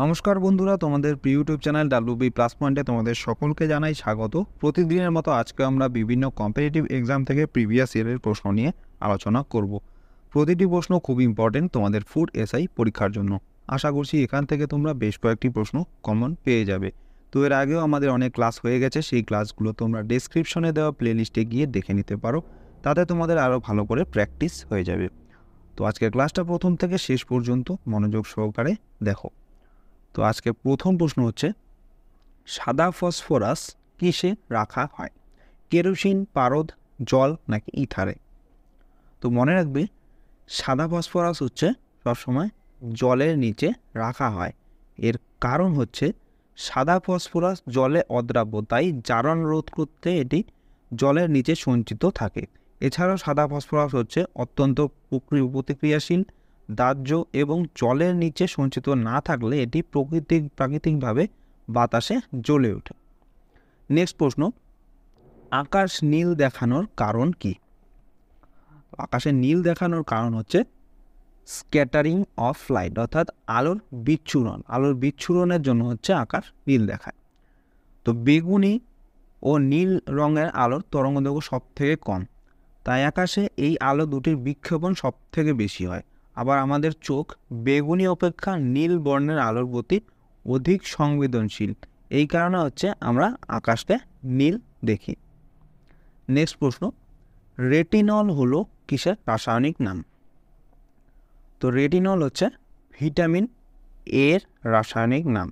নমস্কার বন্ধুরা, তোমাদের প্রিয় ইউটিউব চ্যানেল ডাব্লিউবি প্লাস পয়েন্টে তোমাদের সকলকে জানাই স্বাগত। প্রতিদিনের মতো আজকে আমরা বিভিন্ন কম্পিটিটিভ এক্সাম থেকে প্রিভিয়াস ইয়ারের প্রশ্ন নিয়ে আলোচনা করব। প্রতিটি প্রশ্ন খুব ইম্পর্টেন্ট তোমাদের ফুড এসআই পরীক্ষার জন্য। আশা করছি এখান থেকে তোমরা বেশ কয়েকটি প্রশ্ন কমন পেয়ে যাবে। তো এর আগেও আমাদের অনেক ক্লাস হয়ে গেছে, সেই ক্লাসগুলো তোমরা ডেসক্রিপশনে দেওয়া প্লেলিস্টে গিয়ে দেখে নিতে পারো, তাতে তোমাদের আরও ভালো করে প্র্যাকটিস হয়ে যাবে। তো আজকের ক্লাসটা প্রথম থেকে শেষ পর্যন্ত মনোযোগ সহকারে দেখো। তো আজকে প্রথম প্রশ্ন হচ্ছে, সাদা ফসফরাস কিসে রাখা হয়? কেরোসিন, পারদ, জল নাকি ইথারে? তো মনে রাখবে, সাদা ফসফরাস হচ্ছে সবসময় জলের নিচে রাখা হয়। এর কারণ হচ্ছে সাদা ফসফরাস জলে অদ্রাব্য, তাই জারণ রোধ করতে এটি জলের নিচে সঞ্চিত থাকে। এছাড়াও সাদা ফসফরাস হচ্ছে অত্যন্ত প্রতিক্রিয়াশীল, দাহ্য এবং জলের নিচে সঞ্চিত না থাকলে এটি প্রাকৃতিকভাবে বাতাসে জ্বলে ওঠে। নেক্সট প্রশ্ন, আকাশ নীল দেখানোর কারণ কি? আকাশে নীল দেখানোর কারণ হচ্ছে স্ক্যাটারিং অফ লাইট, অর্থাৎ আলোর বিচ্ছুরণ। আলোর বিচ্ছুরণের জন্য হচ্ছে আকাশ নীল দেখায়। তো বেগুনি ও নীল রঙের আলোর তরঙ্গদৈর্ঘ্য সব থেকে কম, তাই আকাশে এই আলো দুটির বিক্ষেপণ সব থেকে বেশি হয়। আবার আমাদের চোখ বেগুনি অপেক্ষা নীল বর্ণের আলোর প্রতি অধিক সংবেদনশীল, এই কারণে হচ্ছে আমরা আকাশকে নীল দেখি। নেক্সট প্রশ্ন, রেটিনল হলো কিসের রাসায়নিক নাম? তো রেটিনল হচ্ছে ভিটামিন এর রাসায়নিক নাম।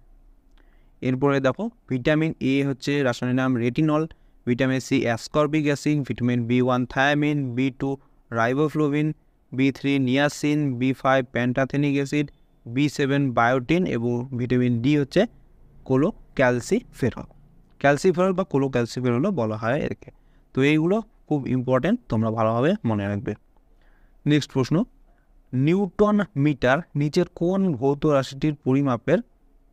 এরপরে দেখো, ভিটামিন এ হচ্ছে রাসায়নিক নাম retinol, vitamin C ascorbic acid, vitamin B one thymine, B2 রাইবোফ্লোভিন, বি3 niacin, বি5 প্যান্টাথেনিক acid, বি7 বায়োটিন এবং ভিটামিন ডি হচ্ছে ক্যালসিফেরল বা কোলোক্যালসিফেরলও বলা হয় একে। তো এইগুলো খুব ইম্পর্টেন্ট, তোমরা ভালোভাবে মনে রাখবে। নেক্সট প্রশ্ন, নিউটন মিটার নিচের কোন ভৌত রাশিটির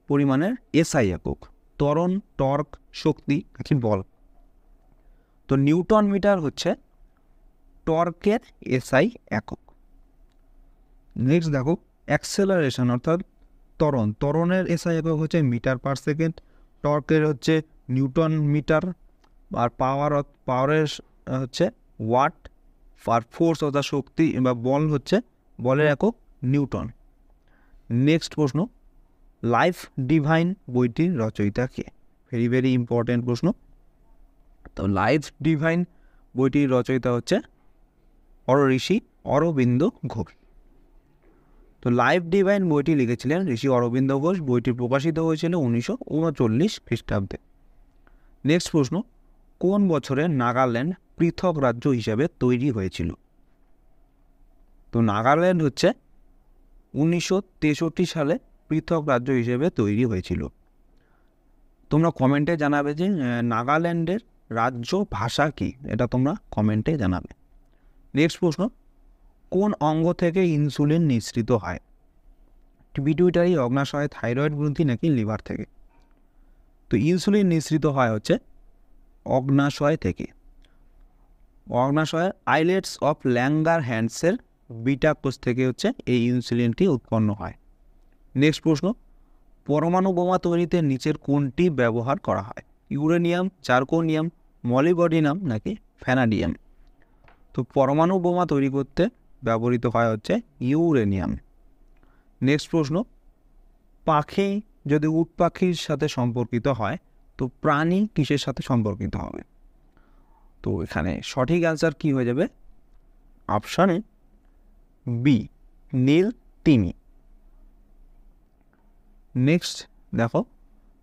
পরিমাণের এসআই একক? ত্বরণ, টর্ক, শক্তি নাকি বল? তো নিউটন মিটার হচ্ছে টর্কের এসআই একক। নেক্সট দেখো, অ্যাক্সেলারেশন অর্থাৎ ত্বরণের এসআই একক হচ্ছে মিটার পার সেকেন্ড, টর্কের হচ্ছে নিউটন মিটার, আর পাওয়ারের হচ্ছে ওয়াট, আর ফোর্স অর্থাৎ শক্তি বা বল হচ্ছে বলের একক নিউটন। নেক্সট প্রশ্ন, লাইফ ডিভাইন বইটির রচয়িতা কে? ভেরি ভেরি ইম্পর্টেন্ট প্রশ্ন। তো লাইফ ডিভাইন বইটির রচয়িতা হচ্ছে ঋষি অরবিন্দ ঘোষ। তো লাইফ ডিভাইন বইটি লিখেছিলেন ঋষি অরবিন্দ ঘোষ। বইটি প্রকাশিত হয়েছিল 1939 খ্রিস্টাব্দে। নেক্সট প্রশ্ন, কোন বছরে নাগাল্যান্ড পৃথক রাজ্য হিসাবে তৈরি হয়েছিল? তো নাগাল্যান্ড হচ্ছে 1963 সালে পৃথক রাজ্য হিসেবে তৈরি হয়েছিল। তোমরা কমেন্টে জানাবে যে নাগাল্যান্ডের রাজ্য ভাষা কি, এটা তোমরা কমেন্টে জানাবে। নেক্সট প্রশ্ন, কোন অঙ্গ থেকে ইনসুলিন নিঃসৃত হয়? পিটুইটারি, অগ্নাশয়, থাইরয়েড গ্রন্থি নাকি লিভার থেকে? তো ইনসুলিন নিঃসৃত হয় হচ্ছে অগ্নাশয় থেকে। অগ্নাশয়ের আইলেটস অফ ল্যাঙ্গার হ্যান্ডসের বিটা কোষ থেকে হচ্ছে এই ইনসুলিনটি উৎপন্ন হয়। নেক্সট প্রশ্ন, পরমাণু বোমা তৈরিতে নিচের কোনটি ব্যবহার করা হয়? ইউরেনিয়াম, জার্কোনিয়াম, মলিবডিনাম নাকি ভ্যানাডিয়াম? তো পরমাণু বোমা তৈরি করতে ব্যবহৃত হয় হচ্ছে ইউরেনিয়াম। নেক্সট প্রশ্ন, পাখি যদি উট পাখির সাথে সম্পর্কিত হয় তো প্রাণী কিসের সাথে সম্পর্কিত হবে? তো এখানে সঠিক অ্যান্সার কি হয়ে যাবে? অপশানে বি, নীল তিমি। নেক্সট দেখো,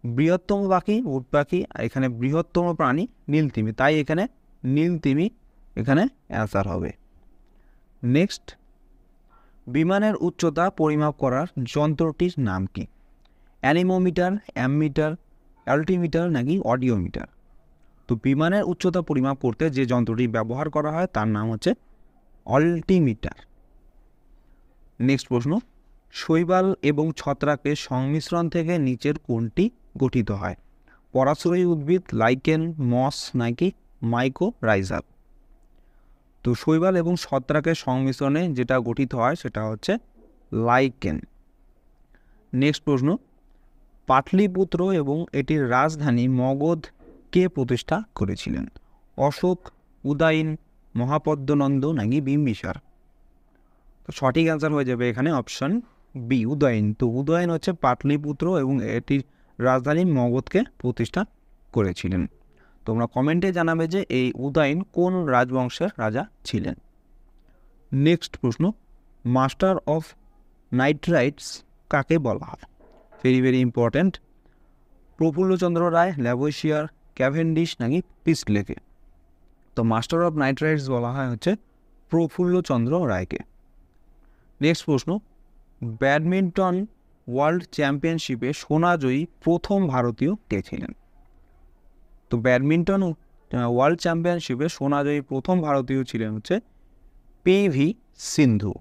বৃহত্তম পাখি উট পাখি, আর এখানে বৃহত্তম প্রাণী নীল তিমি, তাই এখানে নীল তিমি এখানে অ্যান্সার হবে। নেক্সট, বিমানের উচ্চতা পরিমাপ করার যন্ত্রটির নাম কি? অ্যানিমোমিটার, অ্যামমিটার, অ্যালটিমিটার নাকি অডিওমিটার? তো বিমানের উচ্চতা পরিমাপ করতে যে যন্ত্রটি ব্যবহার করা হয় তার নাম হচ্ছে অল্টিমিটার। নেক্সট প্রশ্ন, শৈবাল এবং ছত্রাকের সংমিশ্রণ থেকে নিচের কোনটি গঠিত হয়? পরাশ্রয়ী উদ্ভিদ, লাইকেন, মস নাকি মাইকোরাইজাল? তো শৈবাল এবং ছত্রাকের সংমিশ্রণে যেটা গঠিত হয় সেটা হচ্ছে লাইকেন। নেক্সট প্রশ্ন, পাটলিপুত্র এবং এটির রাজধানী মগধ কে প্রতিষ্ঠা করেছিলেন? অশোক, উদয়ন, মহাপদ্মনন্দ নাকি বিম্বিসার? তো সঠিক অ্যান্সার হয়ে যাবে এখানে অপশন বি, উদয়ন। তো উদয়ন হচ্ছে পাটলিপুত্র এবং এটির রাজধানী মগধকে প্রতিষ্ঠা করেছিলেন। তোমরা কমেন্টে জানাবে যে এই উদয়ন কোন রাজবংশের রাজা ছিলেন। নেক্সট প্রশ্ন, মাস্টার অফ নাইট্রাইটস কাকে বলা হয়? Very very important. Prafulla Chandra Ray, Lavoisier, Cavendish নাকি প্রিস্টলেকে? তো মাস্টার অফ নাইট্রাইটস বলা হয় হচ্ছে প্রফুল্লচন্দ্র রায়কে। নেক্সট প্রশ্ন, ব্যাডমিন্টন ওয়ার্ল্ড চ্যাম্পিয়নশিপে সোনাজয়ী প্রথম ভারতীয় কে ছিলেন? তো ব্যাডমিন্টন ওয়ার্ল্ড চ্যাম্পিয়নশিপে সোনাজয়ী প্রথম ভারতীয় ছিলেন হচ্ছে পিভি সিন্ধু।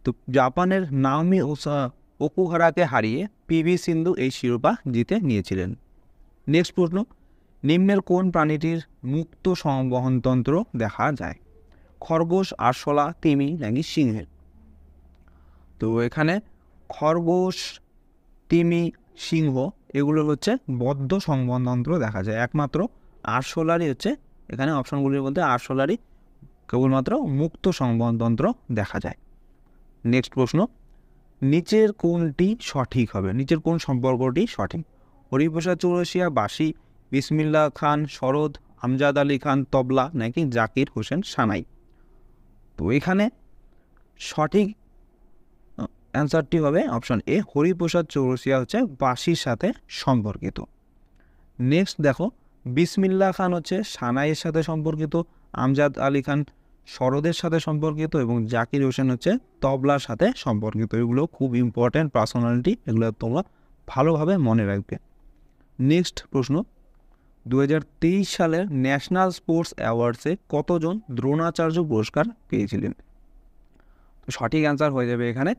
তো জাপানের নাওমি ওকুহারাকে হারিয়ে পিভি সিন্ধু এই শিরোপা জিতে নিয়েছিলেন। নেক্সট প্রশ্ন, নিম্নের কোন প্রাণীটির মুক্ত সংবহনতন্ত্র দেখা যায়? খরগোশ, আরশোলা, তিমি নাকি সিংহের? তো এখানে খরগোশ, তিমি, সিংহ এগুলো হচ্ছে বদ্ধ সংবহনতন্ত্র দেখা যায়। একমাত্র আরশোলারই হচ্ছে এখানে অপশনগুলির মধ্যে আরশোলারই কেবলমাত্র মুক্ত সংবহনতন্ত্র দেখা যায়। নেক্সট প্রশ্ন, নিচের কোনটি সঠিক হবে? নিচের কোন সম্পর্কটি সঠিক? হরিপ্রসাদ চৌরসিয়া বাঁশি, বিসমিল্লাহ খান সরোদ, আমজাদ আলী খান তবলা নাকি জাকির হোসেন সানাই? তো এখানে সঠিক অ্যান্সারটি হবে অপশন এ, হরিপ্রসাদ চৌরসিয়া হচ্ছে বাঁশির সাথে সম্পর্কিত। নেক্সট দেখো, বিসমিল্লাহ খান হচ্ছে সানাইয়ের সাথে সম্পর্কিত, আমজাদ আলী খান সরোদের সাথে সম্পর্কিত এবং জাকির হোসেন হচ্ছে তবলার সাথে সম্পর্কিত। এগুলো খুব ইম্পর্ট্যান্ট পার্সোনালিটি, এগুলো তোমরা ভালোভাবে মনে রাখবে। নেক্সট প্রশ্ন, 2023 সালের ন্যাশনাল স্পোর্টস অ্যাওয়ার্ডসে কতজন দ্রোণাচার্য পুরস্কার পেয়েছিলেন? তো সঠিক অ্যান্সার হয়ে যাবে এখানে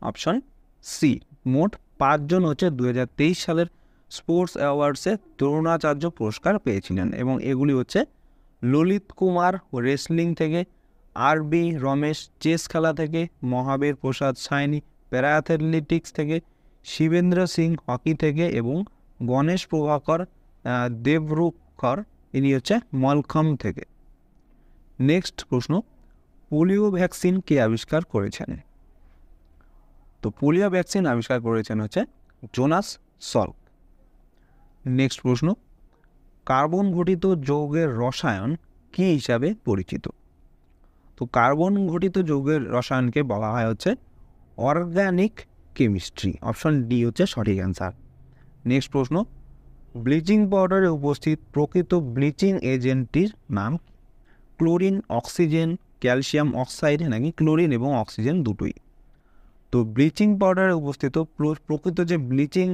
অপশন সি, মোট 5 জন হচ্ছে 2023 সালের স্পোর্টস অ্যাওয়ার্ডসে দ্রোণাচার্য পুরস্কার পেয়েছিলেন এবং এগুলি হচ্ছে ললিত কুমার রেসলিং থেকে, আর.বি. রমেশ চেস খেলা থেকে, মহাবীর প্রসাদ সাইনি প্যারা অ্যাথলেটিক্স থেকে, শিবেন্দ্র সিং হকি থেকে এবং গণেশ প্রভাকর দেবরুখর ইনি হচ্ছে মলখম থেকে। নেক্সট প্রশ্ন, পোলিও ভ্যাকসিন কে আবিষ্কার করেছেন? তো পোলিও ভ্যাকসিন আবিষ্কার করেছেন হচ্ছে জোনাস সল্ক। নেক্সট প্রশ্ন, কার্বন ঘটিত যৌগের রসায়ন কী হিসাবে পরিচিত? তো কার্বন ঘটিত যৌগের রসায়নকে বলা হয় হচ্ছে অর্গানিক কেমিস্ট্রি। অপশন ডি হচ্ছে সঠিক অ্যান্সার। নেক্সট প্রশ্ন, ব্লিচিং পাউডারে উপস্থিত প্রকৃত ব্লিচিং এজেন্টটির নাম? ক্লোরিন, অক্সিজেন, ক্যালসিয়াম অক্সাইড নাকি ক্লোরিন এবং অক্সিজেন দুটোই? তো ব্লিচিং পাউডারে উপস্থিত প্রকৃত যে ব্লিচিং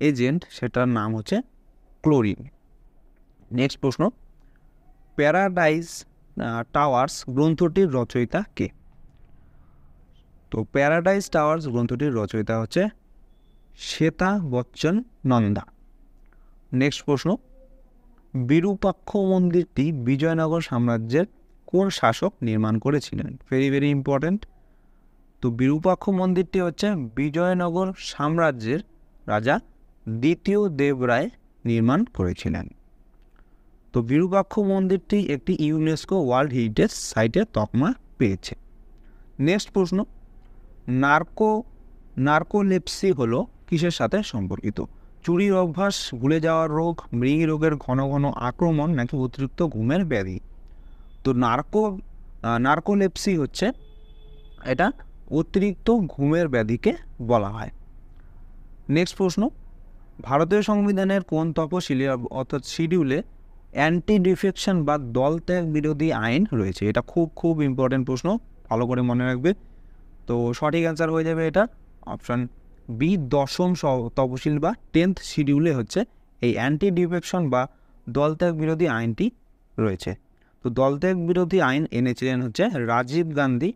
এজেন্ট সেটার নাম হচ্ছে ক্লোরিন। নেক্সট প্রশ্ন, প্যারাডাইস টাওয়ার্স গ্রন্থটির রচয়িতা কে? তো প্যারাডাইস টাওয়ার্স গ্রন্থটির রচয়িতা হচ্ছে শ্বেতা বচ্চন নন্দা। নেক্সট প্রশ্ন, বিরূপাক্ষ মন্দিরটি বিজয়নগর সাম্রাজ্যের কোন শাসক নির্মাণ করেছিলেন? Very very important. তো বিরূপাক্ষ মন্দিরটি হচ্ছে বিজয়নগর সাম্রাজ্যের রাজা দ্বিতীয় দেবরায় নির্মাণ করেছিলেন। তো বিরূপাক্ষ মন্দিরটি একটি ইউনেস্কো ওয়ার্ল্ড হেরিটেজ সাইটে তকমা পেয়েছে। নেক্সট প্রশ্ন, নার্কোলেপসি হলো কিসের সাথে সম্পর্কিত? চুরির অভ্যাস, ভুলে যাওয়ার রোগ, মৃগী রোগের ঘন ঘন আক্রমণ নাকি অতিরিক্ত ঘুমের ব্যাধি? তো নার্কোলেপসি হচ্ছে এটা অতিরিক্ত ঘুমের ব্যাধিকে বলা হয়। নেক্সট প্রশ্ন, ভারতীয় সংবিধানের কোন তপশিলি অর্থাৎ শিডিউলে অ্যান্টি ডিফেকশন বা দলত্যাগ বিরোধী আইন রয়েছে? এটা খুব খুব ইম্পর্টেন্ট প্রশ্ন, ভালো করে মনে রাখবে। তো সঠিক অ্যান্সার হয়ে যাবে এটা অপশন বি, 10ম তপশিল বা 10th শিডিউলে হচ্ছে এই অ্যান্টি ডিফেকশন বা দলত্যাগ বিরোধী আইনটি রয়েছে। তো দলত্যাগ বিরোধী আইন এনেছিলেন হচ্ছে রাজীব গান্ধী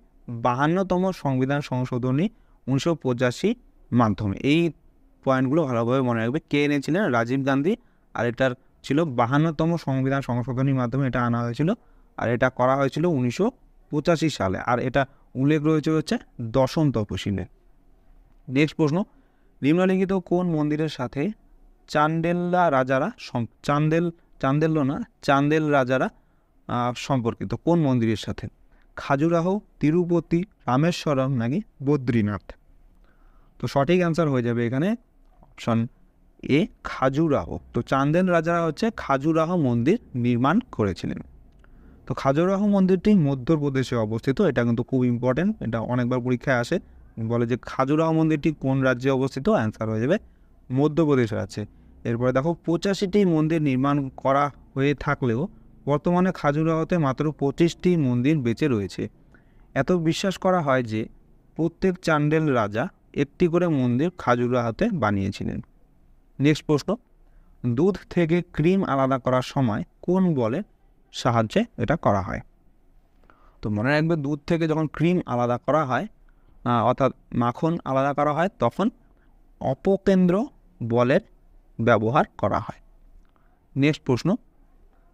52তম সংবিধান সংশোধনী 1985 মাধ্যমে। এই পয়েন্টগুলো ভালোভাবে মনে রাখবে, কে এনেছিলেন? রাজীব গান্ধী। আর এটার ছিল 52তম সংবিধান সংশোধনীর মাধ্যমে এটা আনা হয়েছিল আর এটা করা হয়েছিল 1985 সালে। আর এটা উল্লেখ রয়েছে হচ্ছে 10ম তপশিলে। নেক্সট প্রশ্ন, নিম্নলিখিত কোন মন্দিরের সাথে চান্দেল রাজারা সম্পর্কিত? কোন মন্দিরের সাথে? খাজুরাহো, তিরুপতি, রামেশ্বরম নাকি বদ্রীনাথ? তো সঠিক অ্যান্সার হয়ে যাবে এখানে অপশন এ, খাজুরাহো। তো চান্দেল রাজারা হচ্ছে খাজুরাহো মন্দির নির্মাণ করেছিলেন। তো খাজুরাহো মন্দিরটি মধ্যপ্রদেশে অবস্থিত। এটা কিন্তু খুব ইম্পর্টেন্ট, এটা অনেকবার পরীক্ষায় আসে, বলে যে খাজুরাহো মন্দিরটি কোন রাজ্যে অবস্থিত? অ্যান্সার হয়ে যাবে মধ্যপ্রদেশে আছে। এরপরে দেখো 85টি মন্দির নির্মাণ করা হয়ে থাকলেও বর্তমানে খাজুরাহোতে মাত্র 25টি মন্দির বেঁচে রয়েছে। এত বিশ্বাস করা হয় যে প্রত্যেক চান্দেল রাজা একটি করে মন্দির খাজুরাহোতে বানিয়েছিলেন। নেক্সট প্রশ্ন, দুধ থেকে ক্রিম আলাদা করার সময় কোন বলের সাহায্যে এটা করা হয়? তো মনে রাখবে, দুধ থেকে যখন ক্রিম আলাদা করা হয় অর্থাৎ মাখন আলাদা করা হয় তখন অপকেন্দ্র বলের ব্যবহার করা হয়। নেক্সট প্রশ্ন,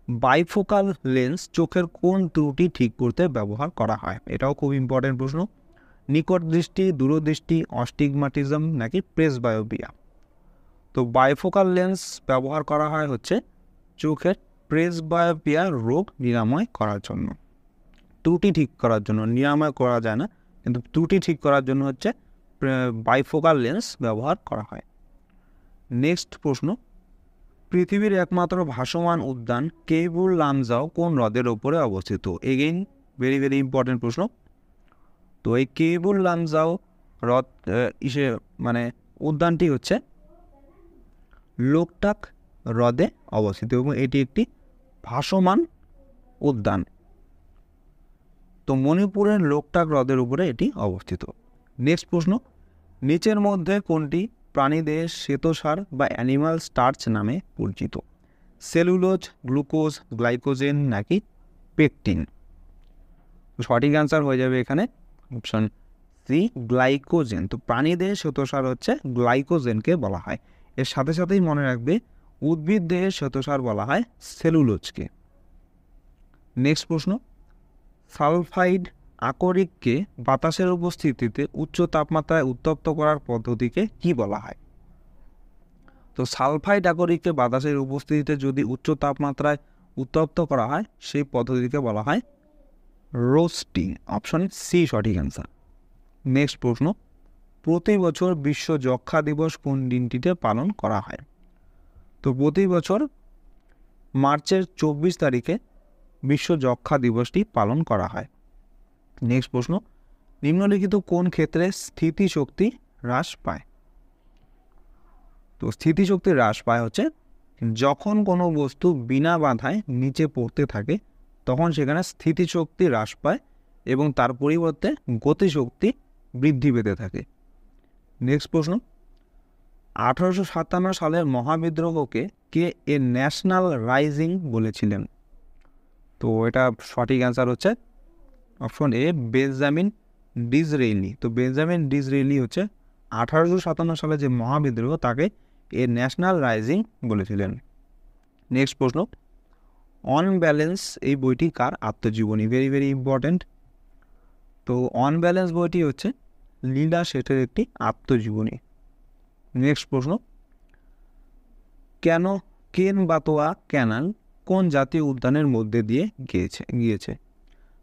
বাইফোকাল লেন্স চোখের কোন ত্রুটি ঠিক করতে ব্যবহার করা হয়? এটাও খুব ইম্পর্টেন্ট প্রশ্ন। নিকট দৃষ্টি, দূরদৃষ্টি, অস্টিগমাটিজম নাকি প্রেসবায়োপিয়া? তো বাইফোকাল লেন্স ব্যবহার করা হয় হচ্ছে চোখের প্রেসবায়োপিয়া রোগ নিরাময় করার জন্য, ত্রুটি ঠিক করার জন্য। নিরাময় করা যায় না, কিন্তু ত্রুটি ঠিক করার জন্য হচ্ছে বাইফোকাল লেন্স ব্যবহার করা হয়। নেক্সট প্রশ্ন, পৃথিবীর একমাত্র ভাসমান উদ্যান কেইবুল লামজাও কোন হ্রদের ওপরে অবস্থিত? এগেইন ভেরি ভেরি ইম্পর্টেন্ট প্রশ্ন। তো এই কেইবুল লামজাও হ্রদ উদ্যানটি হচ্ছে লোকটাক হ্রদে অবস্থিত এবং এটি একটি ভাসমান উদ্যান। তো মণিপুরের লোকটাক হ্রদের উপরে এটি অবস্থিত। নেক্সট প্রশ্ন, নিচের মধ্যে কোনটি প্রাণীদেহের শ্বেতসার বা অ্যানিমাল স্টার্চ নামে পরিচিত? সেলুলোজ, গ্লুকোজ, গ্লাইকোজেন নাকি পেকটিন? সঠিক অ্যান্সার হয়ে যাবে এখানে অপশন সি, গ্লাইকোজেন। তো প্রাণীদেহের শ্বেতসার হচ্ছে গ্লাইকোজেনকে বলা হয়। এর সাথে সাথেই মনে রাখবে, উদ্ভিদ দেহের শ্বেতসার বলা হয় সেলুলোজকে। নেক্সট প্রশ্ন, সালফাইড আকরিককে বাতাসের উপস্থিতিতে উচ্চ তাপমাত্রায় উত্তপ্ত করার পদ্ধতিকে কি বলা হয়? তো সালফাইড আকরিককে বাতাসের উপস্থিতিতে যদি উচ্চ তাপমাত্রায় উত্তপ্ত করা হয় সেই পদ্ধতিকে বলা হয় রোস্টিং। অপশন সি সঠিক অ্যান্সার। নেক্সট প্রশ্ন, প্রতি বছর বিশ্ব যক্ষ্মা দিবস কোন দিনটিতে পালন করা হয়? তো প্রতি বছর মার্চের 24 তারিখে বিশ্ব যক্ষ্মা দিবসটি পালন করা হয়। নেক্সট প্রশ্ন, নিম্নলিখিত কোন ক্ষেত্রে স্থিতিশক্তি হ্রাস পায়? তো স্থিতিশক্তি হ্রাস পায় হচ্ছে যখন কোনো বস্তু বিনা বাধায় নিচে পড়তে থাকে তখন সেখানে স্থিতিশক্তি হ্রাস পায় এবং তার পরিবর্তে গতিশক্তি বৃদ্ধি পেতে থাকে। নেক্সট প্রশ্ন, 1857 সালের মহাবিদ্রোহকে কে এ ন্যাশনাল রাইজিং বলেছিলেন? তো এটা সঠিক অ্যান্সার হচ্ছে অপশন এ, বেঞ্জামিন ডিসরেলি। তো বেঞ্জামিন ডিসরেলি হচ্ছে 1857 সালে যে মহাবিদ্রোহ তাকে এ ন্যাশনাল রাইজিং বলেছিলেন। নেক্সট প্রশ্ন, অন ব্যালেন্স এই বইটি কার আত্মজীবনী? Very very important. তো অন ব্যালেন্স বইটি হচ্ছে লীলা শেঠের একটি আত্মজীবনী। নেক্সট প্রশ্ন, কেন বাতোয়া ক্যানাল কোন জাতীয় উদ্যানের মধ্যে দিয়ে গিয়েছে?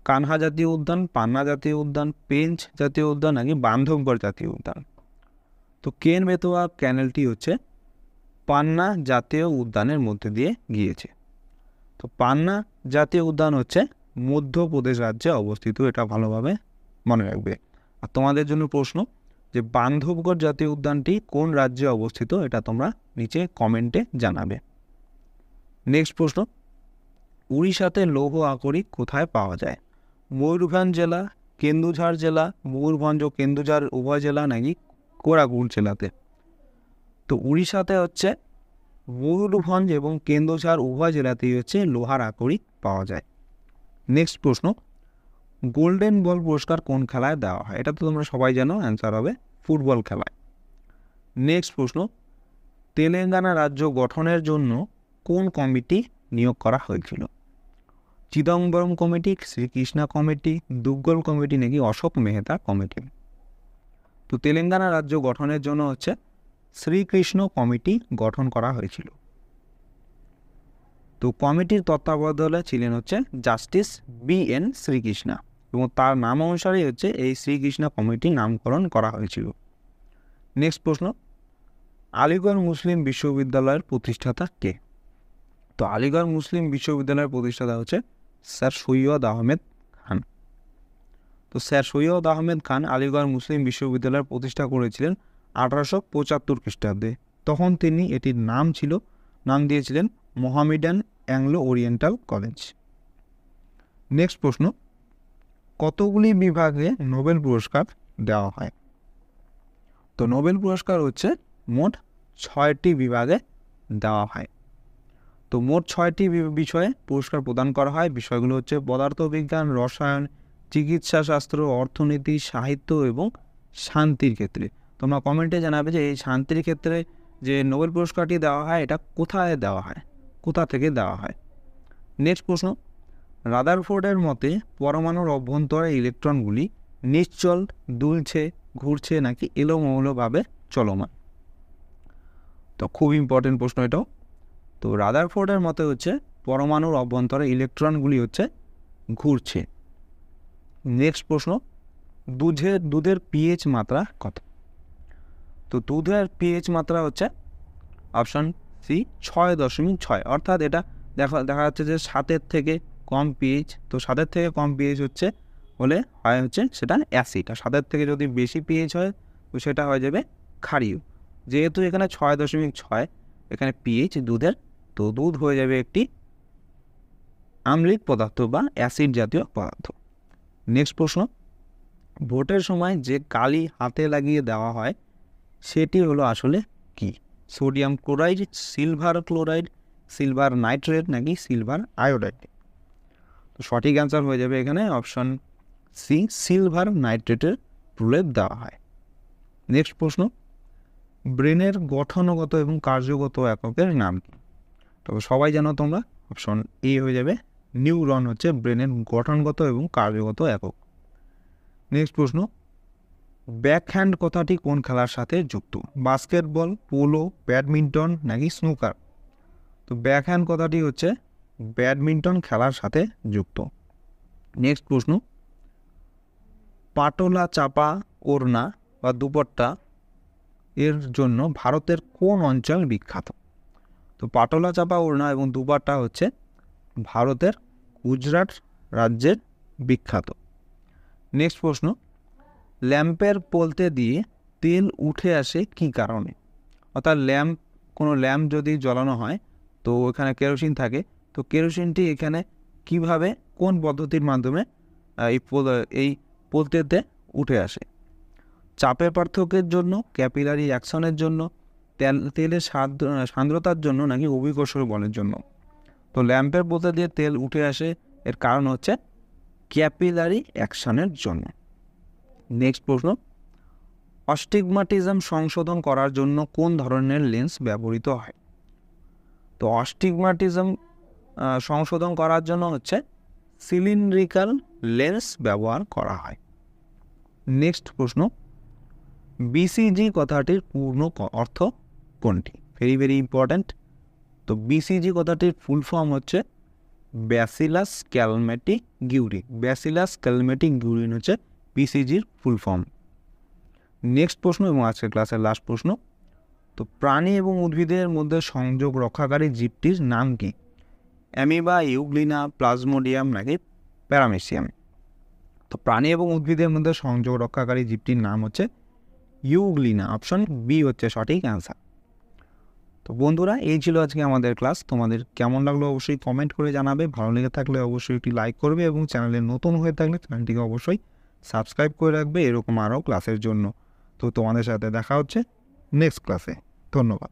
কানহা জাতীয় উদ্যান, পান্না জাতীয় উদ্যান, পেঞ্চ জাতীয় উদ্যান নাকি বান্ধবগড় জাতীয় উদ্যান? তো কেন বেতোয়া ক্যানেলটি হচ্ছে পান্না জাতীয় উদ্যানের মধ্যে দিয়ে গিয়েছে। তো পান্না জাতীয় উদ্যান হচ্ছে মধ্যপ্রদেশ রাজ্যে অবস্থিত, এটা ভালোভাবে মনে রাখবে। আর তোমাদের জন্য প্রশ্ন যে বান্ধবগড় জাতীয় উদ্যানটি কোন রাজ্যে অবস্থিত, এটা তোমরা নিচে কমেন্টে জানাবে। নেক্সট প্রশ্ন, উড়িষ্যাতে লৌহ আকরিক কোথায় পাওয়া যায়? ময়ূরভঞ্জ জেলা, কেন্দুঝাড় জেলা, ময়ূরভঞ্জ ও কেন্দুঝাড় উভয় জেলা নাকি কোরাপুট জেলাতে? তো উড়িষ্যাতে হচ্ছে ময়ূরভঞ্জ এবং কেন্দুঝাড় উভয় জেলাতেই হচ্ছে লোহার আকরিক পাওয়া যায়। নেক্সট প্রশ্ন, গোল্ডেন বল পুরস্কার কোন খেলায় দেওয়া হয়? এটা তো তোমরা সবাই জানো, অ্যান্সার হবে ফুটবল খেলায়। নেক্সট প্রশ্ন, তেলেঙ্গানা রাজ্য গঠনের জন্য কোন কমিটি নিয়োগ করা হয়েছিল? Chidambaram committee, Shri Krishna committee, Duggal committee নাকি অশোক মেহতা কমিটি? তো তেলেঙ্গানা রাজ্য গঠনের জন্য হচ্ছে শ্রীকৃষ্ণ কমিটি গঠন করা হয়েছিল? তো কমিটির তত্ত্বাবধানে ছিলেন হচ্ছে জাস্টিস BN শ্রীকৃষ্ণা এবং তার নাম অনুসারেই হচ্ছে এই শ্রীকৃষ্ণ কমিটির নামকরণ করা হয়েছিল। নেক্সট প্রশ্ন, আলিগড় মুসলিম বিশ্ববিদ্যালয়ের প্রতিষ্ঠাতা কে? তো আলিগড় মুসলিম বিশ্ববিদ্যালয়ের প্রতিষ্ঠাতা হচ্ছে স্যার সৈয়দ আহমেদ খান। তো স্যার সৈয়দ আহমেদ খান আলিগড় মুসলিম বিশ্ববিদ্যালয়ের প্রতিষ্ঠা করেছিলেন 1875 খ্রিস্টাব্দে। তখন তিনি এটির নাম দিয়েছিলেন Mohammedan Anglo oriental college. Next প্রশ্ন, কতগুলি বিভাগে নোবেল পুরস্কার দেওয়া হয়? তো নোবেল পুরস্কার হচ্ছে মোট 6টি বিভাগে দেওয়া হয়। তো মোট 6টি বিষয়ে পুরস্কার প্রদান করা হয়। বিষয়গুলো হচ্ছে পদার্থবিজ্ঞান, রসায়ন, চিকিৎসা শাস্ত্র, অর্থনীতি, সাহিত্য এবং শান্তির ক্ষেত্রে। তোমরা কমেন্টে জানাবে যে এই শান্তির ক্ষেত্রে যে নোবেল পুরস্কারটি দেওয়া হয় এটা কোথায় দেওয়া হয়, কোথা থেকে দেওয়া হয়। নেক্সট প্রশ্ন, রাদারফোর্ডের মতে পরমাণুর অভ্যন্তরে ইলেকট্রনগুলি নিশ্চল, দুলছে, ঘুরছে নাকি এলোমেলোভাবে চলমান? তো খুব ইম্পর্টেন্ট প্রশ্ন এটাও। তো রাদারফোর্ডের মতে হচ্ছে পরমাণুর অভ্যন্তরে ইলেকট্রনগুলি হচ্ছে ঘুরছে। নেক্সট প্রশ্ন, দুধের পিএইচ মাত্রা কত? তো দুধের পিএইচ মাত্রা হচ্ছে অপশান সি 6.6, অর্থাৎ এটা দেখা যাচ্ছে যে 7-এর থেকে কম পিএইচ। তো 7-এর থেকে কম পিএইচ হচ্ছে সেটা অ্যাসিড, আর 7-এর থেকে যদি বেশি পিএইচ হয় তো সেটা হয়ে যাবে ক্ষারীয়। যেহেতু এখানে 6.6 এখানে পিএইচ দুধের, তো দুধ হয়ে যাবে একটি আম্লিক পদার্থ বা অ্যাসিড জাতীয় পদার্থ। নেক্সট প্রশ্ন, ভোটের সময় যে কালি হাতে লাগিয়ে দেওয়া হয় সেটি হলো আসলে কি? Sodium chloride, silver chloride, silver nitrate নাকি সিলভার আয়োডাইড? তো সঠিক অ্যান্সার হয়ে যাবে এখানে অপশন সি, সিলভার নাইট্রেটের প্রলেপ দেওয়া হয়। নেক্সট প্রশ্ন, ব্রেনের গঠনগত এবং কার্যগত এককের নাম কি? তবে সবাই জানো তোমরা, অপশন এ হয়ে যাবে নিউরন হচ্ছে ব্রেনের গঠনগত এবং কার্যগত একক। নেক্সট প্রশ্ন, ব্যাকহ্যান্ড কথাটি কোন খেলার সাথে যুক্ত? বাস্কেটবল, পোলো, ব্যাডমিন্টন নাকি স্নুকার? তো ব্যাকহ্যান্ড কথাটি হচ্ছে ব্যাডমিন্টন খেলার সাথে যুক্ত। নেক্সট প্রশ্ন, পাটোলা চাপা ওড়না বা দুপট্টা এর জন্য ভারতের কোন অঞ্চল বিখ্যাত? তো পাটোলা চাপা ওড়না এবং দুপাট্টা হচ্ছে ভারতের গুজরাট রাজ্যের বিখ্যাত। নেক্সট প্রশ্ন, ল্যাম্পের পোলতে দিয়ে তেল উঠে আসে কি কারণে? অর্থাৎ কোনো ল্যাম্প যদি জ্বালানো হয় তো ওখানে কেরোসিন থাকে, তো কেরোসিনটি এখানে কিভাবে, কোন পদ্ধতির মাধ্যমে এই পোলতেতে উঠে আসে? চাপের পার্থক্যের জন্য, ক্যাপিলারি অ্যাকশনের জন্য, তেলের সান্দ্রতার জন্য নাকি অভিকর্ষণ বলের জন্য? তো ল্যাম্পের পোলতে দিয়ে তেল উঠে আসে এর কারণ হচ্ছে ক্যাপিলারি অ্যাকশনের জন্য। নেক্সট প্রশ্ন, অস্টিগমাটিজম সংশোধন করার জন্য কোন ধরনের লেন্স ব্যবহৃত হয়? তো অস্টিগমাটিজম সংশোধন করার জন্য হচ্ছে সিলিন্ড্রিক্যাল লেন্স ব্যবহার করা হয়। নেক্সট প্রশ্ন, বিসিজি কথাটির পূর্ণ অর্থ কোনটি? Very very important. তো বিসিজি কথাটির ফুল ফর্ম হচ্ছে ব্যাসিলাস ক্যালমেটিক গিউরিন। ব্যাসিলাস ক্যালমেটিক গিউরিন হচ্ছে বিসিজির ফুল ফর্ম। নেক্সট প্রশ্ন এবং আজকের ক্লাসের লাস্ট প্রশ্ন, তো প্রাণী এবং উদ্ভিদের মধ্যে সংযোগ রক্ষাকারী জীবটির নাম কি? অ্যামিবা, ইউগ্লিনা, প্লাজমোডিয়াম নাকি প্যারামেসিয়াম? তো প্রাণী এবং উদ্ভিদের মধ্যে সংযোগ রক্ষাকারী জীবটির নাম হচ্ছে ইউগ্লিনা, অপশন বি হচ্ছে সঠিক অ্যান্সার। তো বন্ধুরা, এই ছিল আজকে আমাদের ক্লাস। তোমাদের কেমন লাগলো অবশ্যই কমেন্ট করে জানাবে। ভালো লেগে থাকলে অবশ্যই একটি লাইক করবে এবং চ্যানেলে নতুন হয়ে থাকলে চ্যানেলটিকে অবশ্যই সাবস্ক্রাইব করে রাখবে এরকম আরও ক্লাসের জন্য। তো তোমাদের সাথে দেখা হচ্ছে নেক্সট ক্লাসে। ধন্যবাদ।